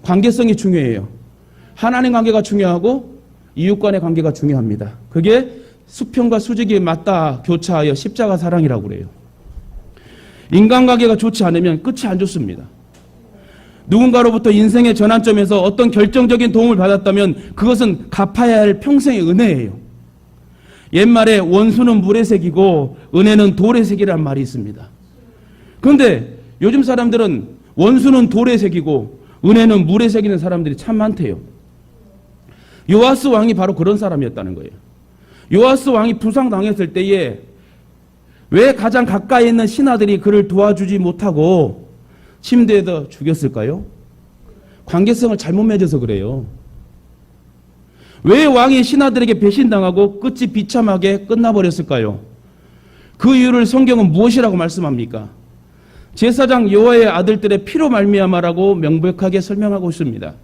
관계성이 중요해요. 하나님 관계가 중요하고 이웃 간의 관계가 중요합니다. 그게 수평과 수직이 맞닿아 교차하여 십자가 사랑이라고 그래요. 인간관계가 좋지 않으면 끝이 안 좋습니다. 누군가로부터 인생의 전환점에서 어떤 결정적인 도움을 받았다면 그것은 갚아야 할 평생의 은혜예요. 옛말에 원수는 물의 색이고 은혜는 돌의 색이라는 말이 있습니다. 그런데 요즘 사람들은 원수는 돌의 색이고 은혜는 물의 색이는 사람들이 참 많대요. 요아스 왕이 바로 그런 사람이었다는 거예요. 요아스 왕이 부상당했을 때에 왜 가장 가까이 있는 신하들이 그를 도와주지 못하고 침대에다 죽였을까요? 관계성을 잘못 맺어서 그래요. 왜 왕이 신하들에게 배신당하고 끝이 비참하게 끝나버렸을까요? 그 이유를 성경은 무엇이라고 말씀합니까? 제사장 여호와의 아들들의 피로 말미암아라고 명백하게 설명하고 있습니다.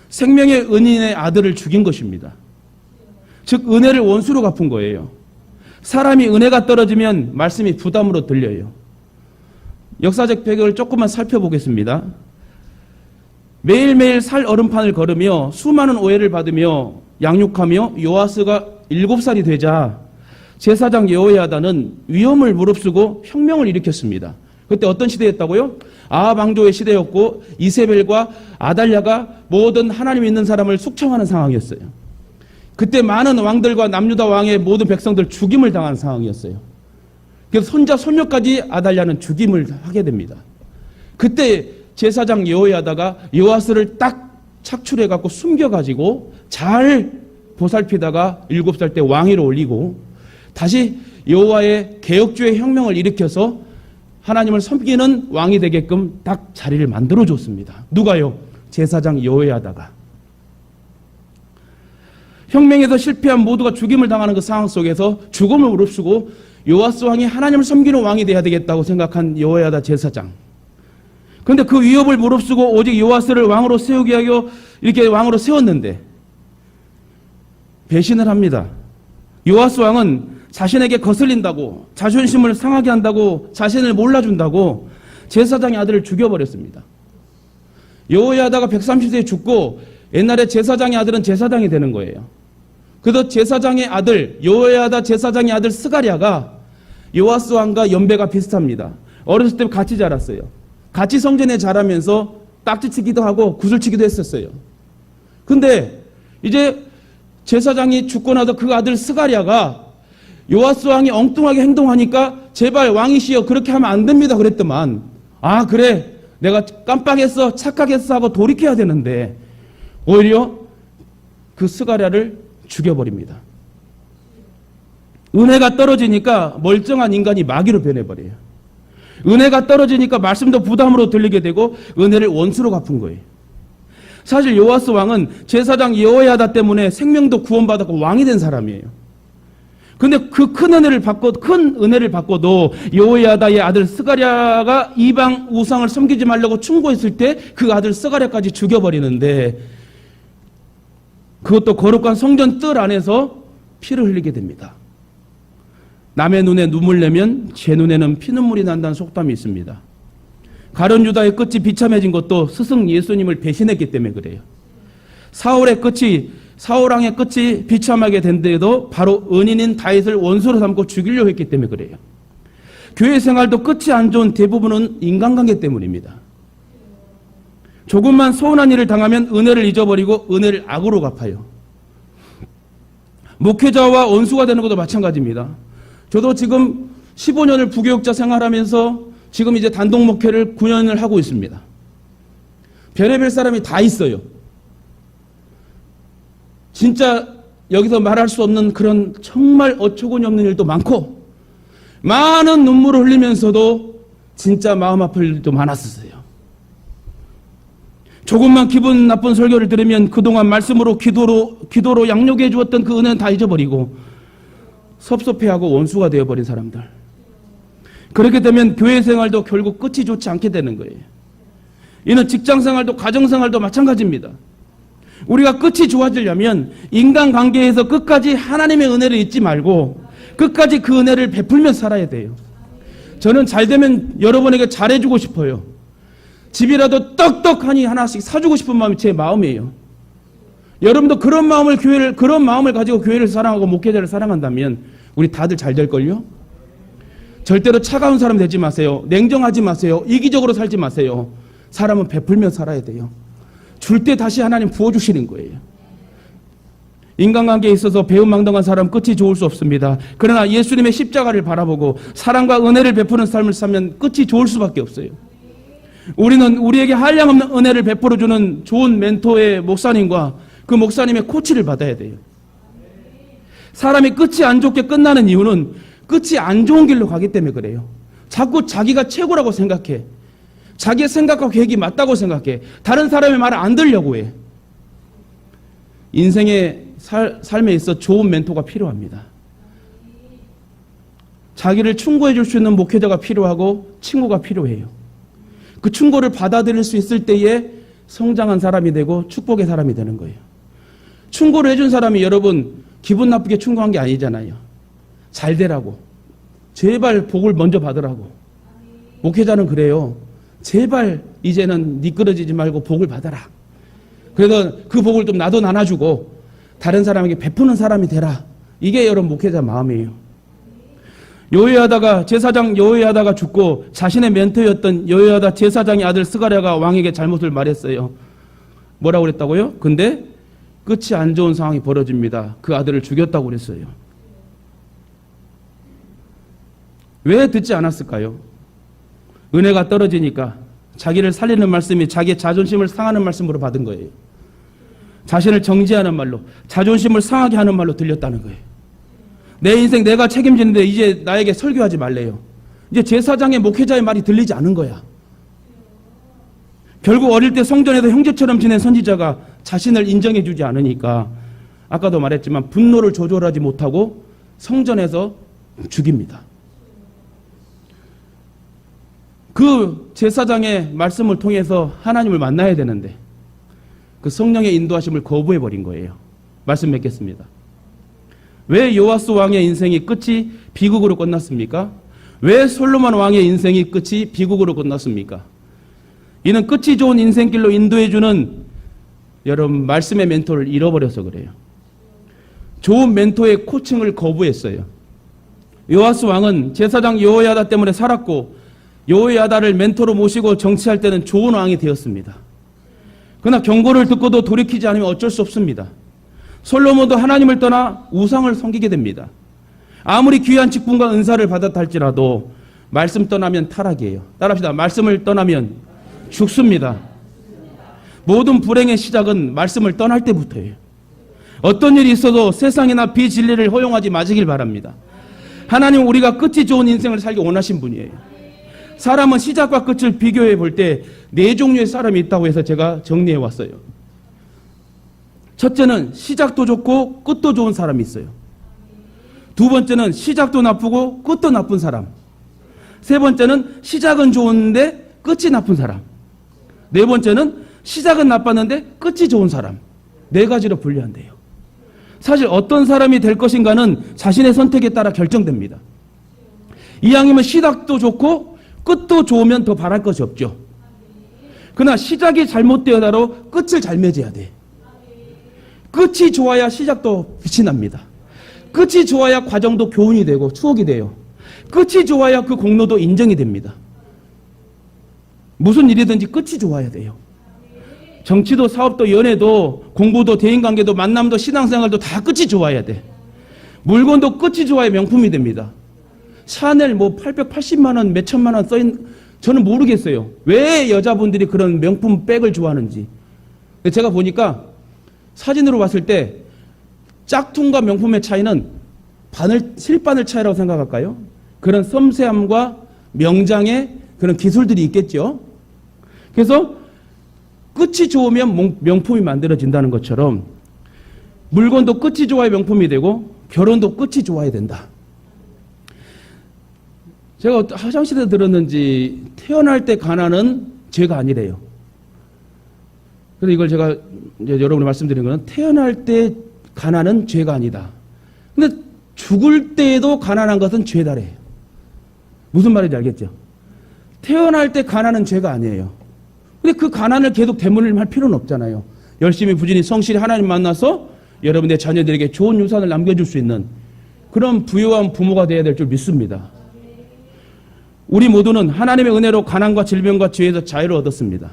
생명의 은인의 아들을 죽인 것입니다. 즉 은혜를 원수로 갚은 거예요. 사람이 은혜가 떨어지면 말씀이 부담으로 들려요. 역사적 배경을 조금만 살펴보겠습니다. 매일매일 살 얼음판을 걸으며 수많은 오해를 받으며 양육하며 요아스가 7살이 되자 제사장 여호야다는 위험을 무릅쓰고 혁명을 일으켰습니다. 그때 어떤 시대였다고요? 아합 왕조의 시대였고 이세벨과 아달랴가 모든 하나님 믿는 사람을 숙청하는 상황이었어요. 그때 많은 왕들과 남유다 왕의 모든 백성들 죽임을 당한 상황이었어요. 그래서 손자 손녀까지 아달랴는 죽임을 하게 됩니다. 그때 제사장 여호야다가 요아스를 딱 착출해 갖고 숨겨 가지고 잘 보살피다가 7살 때 왕위로 올리고 다시 여호와의 개혁주의 혁명을 일으켜서 하나님을 섬기는 왕이 되게끔 딱 자리를 만들어 줬습니다. 누가요? 제사장 여호야다가. 혁명에서 실패한 모두가 죽임을 당하는 그 상황 속에서 죽음을 무릅쓰고 요아스 왕이 하나님을 섬기는 왕이 돼야 되겠다고 생각한 여호야다 제사장. 그런데 그 위협을 무릅쓰고 오직 요아스를 왕으로 세우게 하여 이렇게 왕으로 세웠는데 배신을 합니다. 요아스 왕은 자신에게 거슬린다고, 자존심을 상하게 한다고, 자신을 몰라준다고 제사장의 아들을 죽여버렸습니다. 여호야다가 130세에 죽고 옛날에 제사장의 아들은 제사장이 되는 거예요. 그래서 제사장의 아들, 여호야다 제사장의 아들 스가랴가 요아스 왕과 연배가 비슷합니다. 어렸을 때 같이 자랐어요. 같이 성전에 자라면서 딱지치기도 하고 구슬치기도 했었어요. 근데 이제 제사장이 죽고 나서 그 아들 스가랴가 요아스 왕이 엉뚱하게 행동하니까 제발 왕이시여 그렇게 하면 안 됩니다 그랬더만 아 그래 내가 깜빡했어 착각했어 하고 돌이켜야 되는데 오히려 그 스가랴를 죽여버립니다. 은혜가 떨어지니까 멀쩡한 인간이 마귀로 변해버려요. 은혜가 떨어지니까 말씀도 부담으로 들리게 되고 은혜를 원수로 갚은 거예요. 사실 요아스 왕은 제사장 여호야다 때문에 생명도 구원받았고 왕이 된 사람이에요. 근데 그 큰 은혜를 받고도 여호야다의 아들 스가랴가 이방 우상을 섬기지 말라고 충고했을 때 그 아들 스가랴까지 죽여버리는데 그것도 거룩한 성전 뜰 안에서 피를 흘리게 됩니다. 남의 눈에 눈물 내면 제 눈에는 피눈물이 난다는 속담이 있습니다. 가룟 유다의 끝이 비참해진 것도 스승 예수님을 배신했기 때문에 그래요. 사울왕의 끝이 비참하게 된 데에도 바로 은인인 다윗을 원수로 삼고 죽이려고 했기 때문에 그래요. 교회 생활도 끝이 안 좋은 대부분은 인간관계 때문입니다. 조금만 서운한 일을 당하면 은혜를 잊어버리고 은혜를 악으로 갚아요. 목회자와 원수가 되는 것도 마찬가지입니다. 저도 지금 15년을 부교육자 생활하면서 지금 이제 단독 목회를 9년을 하고 있습니다. 별의별 사람이 다 있어요. 진짜 여기서 말할 수 없는 그런 정말 어처구니 없는 일도 많고 많은 눈물을 흘리면서도 진짜 마음 아플 일도 많았었어요. 조금만 기분 나쁜 설교를 들으면 그동안 말씀으로 기도로 양육해 주었던 그 은혜는 다 잊어버리고 섭섭해하고 원수가 되어버린 사람들. 그렇게 되면 교회 생활도 결국 끝이 좋지 않게 되는 거예요. 이는 직장 생활도 가정 생활도 마찬가지입니다. 우리가 끝이 좋아지려면 인간관계에서 끝까지 하나님의 은혜를 잊지 말고 끝까지 그 은혜를 베풀며 살아야 돼요. 저는 잘 되면 여러분에게 잘해주고 싶어요. 집이라도 떡떡하니 하나씩 사주고 싶은 마음이 제 마음이에요. 여러분도 그런 마음을 가지고 교회를 사랑하고 목회자를 사랑한다면 우리 다들 잘 될걸요? 절대로 차가운 사람 되지 마세요. 냉정하지 마세요. 이기적으로 살지 마세요. 사람은 베풀며 살아야 돼요. 줄 때 다시 하나님 부어주시는 거예요. 인간관계에 있어서 배은망덕한 사람 끝이 좋을 수 없습니다. 그러나 예수님의 십자가를 바라보고 사랑과 은혜를 베푸는 삶을 살면 끝이 좋을 수밖에 없어요. 우리는 우리에게 한량없는 은혜를 베풀어주는 좋은 멘토의 목사님과 그 목사님의 코치를 받아야 돼요. 사람이 끝이 안 좋게 끝나는 이유는 끝이 안 좋은 길로 가기 때문에 그래요. 자꾸 자기가 최고라고 생각해. 자기의 생각과 계획이 맞다고 생각해. 다른 사람의 말을 안 들으려고 해. 인생의 삶에 있어 좋은 멘토가 필요합니다. 자기를 충고해 줄 수 있는 목회자가 필요하고 친구가 필요해요. 그 충고를 받아들일 수 있을 때에 성장한 사람이 되고 축복의 사람이 되는 거예요. 충고를 해준 사람이 여러분 기분 나쁘게 충고한 게 아니잖아요. 잘 되라고. 제발 복을 먼저 받으라고. 목회자는 그래요. 제발 이제는 미끄러지지 말고 복을 받아라. 그래서 그 복을 좀 나도 나눠주고 다른 사람에게 베푸는 사람이 되라. 이게 여러분 목회자 마음이에요. 제사장 여호야다가 죽고 자신의 멘토였던 여호야다 제사장의 아들 스가랴가 왕에게 잘못을 말했어요. 뭐라고 그랬다고요? 근데 끝이 안 좋은 상황이 벌어집니다. 그 아들을 죽였다고 그랬어요. 왜 듣지 않았을까요? 은혜가 떨어지니까 자기를 살리는 말씀이 자기의 자존심을 상하는 말씀으로 받은 거예요. 자신을 정죄하는 말로, 자존심을 상하게 하는 말로 들렸다는 거예요. 내 인생 내가 책임지는데 이제 나에게 설교하지 말래요. 이제 제사장의 목회자의 말이 들리지 않은 거야. 결국 어릴 때 성전에서 형제처럼 지낸 선지자가 자신을 인정해주지 않으니까 아까도 말했지만 분노를 조절하지 못하고 성전에서 죽입니다. 그 제사장의 말씀을 통해서 하나님을 만나야 되는데 그 성령의 인도하심을 거부해버린 거예요. 말씀 맺겠습니다. 왜 요아스 왕의 인생이 끝이 비극으로 끝났습니까? 왜 솔로몬 왕의 인생이 끝이 비극으로 끝났습니까? 이는 끝이 좋은 인생길로 인도해주는 여러분 말씀의 멘토를 잃어버려서 그래요. 좋은 멘토의 코칭을 거부했어요. 요아스 왕은 제사장 여호야다 때문에 살았고 여호야다를 멘토로 모시고 정치할 때는 좋은 왕이 되었습니다. 그러나 경고를 듣고도 돌이키지 않으면 어쩔 수 없습니다. 솔로몬도 하나님을 떠나 우상을 섬기게 됩니다. 아무리 귀한 직분과 은사를 받았다 할지라도 말씀 떠나면 타락이에요. 따라합시다. 말씀을 떠나면 죽습니다. 모든 불행의 시작은 말씀을 떠날 때부터예요. 어떤 일이 있어도 세상이나 비진리를 허용하지 마시길 바랍니다. 하나님은 우리가 끝이 좋은 인생을 살기 원하신 분이에요. 사람은 시작과 끝을 비교해 볼 때 네 종류의 사람이 있다고 해서 제가 정리해 왔어요. 첫째는 시작도 좋고 끝도 좋은 사람이 있어요. 두 번째는 시작도 나쁘고 끝도 나쁜 사람. 세 번째는 시작은 좋은데 끝이 나쁜 사람. 네 번째는 시작은 나빴는데 끝이 좋은 사람. 네 가지로 분류한대요. 사실 어떤 사람이 될 것인가는 자신의 선택에 따라 결정됩니다. 이왕이면 시작도 좋고 끝도 좋으면 더 바랄 것이 없죠. 그러나 시작이 잘못되어도 끝을 잘 맺어야 돼. 끝이 좋아야 시작도 빛이 납니다. 끝이 좋아야 과정도 교훈이 되고 추억이 돼요. 끝이 좋아야 그 공로도 인정이 됩니다. 무슨 일이든지 끝이 좋아야 돼요. 정치도 사업도 연애도 공부도 대인관계도 만남도 신앙생활도 다 끝이 좋아야 돼. 물건도 끝이 좋아야 명품이 됩니다. 샤넬 880만 원, 몇 천만 원 써있는, 저는 모르겠어요. 왜 여자분들이 그런 명품 백을 좋아하는지. 제가 보니까 사진으로 봤을 때 짝퉁과 명품의 차이는 실바늘 차이라고 생각할까요? 그런 섬세함과 명장의 그런 기술들이 있겠죠. 그래서 끝이 좋으면 명품이 만들어진다는 것처럼 물건도 끝이 좋아야 명품이 되고 결혼도 끝이 좋아야 된다. 제가 화장실에서 들었는지 태어날 때 가난은 죄가 아니래요. 그래서 이걸 제가 이제 여러분이 말씀드린 거는 태어날 때 가난은 죄가 아니다. 근데 죽을 때에도 가난한 것은 죄다래요. 무슨 말인지 알겠죠? 태어날 때 가난은 죄가 아니에요. 근데 그 가난을 계속 대물림할 필요는 없잖아요. 열심히 부지런히 성실히 하나님 만나서 여러분의 자녀들에게 좋은 유산을 남겨줄 수 있는 그런 부유한 부모가 되어야 될 줄 믿습니다. 우리 모두는 하나님의 은혜로 가난과 질병과 죄에서 자유를 얻었습니다.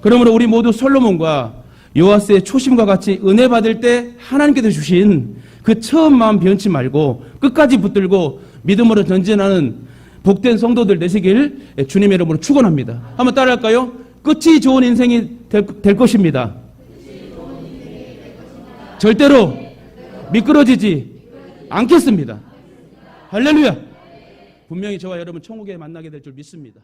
그러므로 우리 모두 솔로몬과 요아스의 초심과 같이 은혜 받을 때 하나님께서 주신 그 처음 마음 변치 말고 끝까지 붙들고 믿음으로 전진하는 복된 성도들 되시길 주님의 이름으로 축원합니다. 한번 따라할까요? 끝이 좋은 인생이 될 것입니다. 절대로 미끄러지지 않겠습니다. 할렐루야. 분명히 저와 여러분 천국에 만나게 될 줄 믿습니다.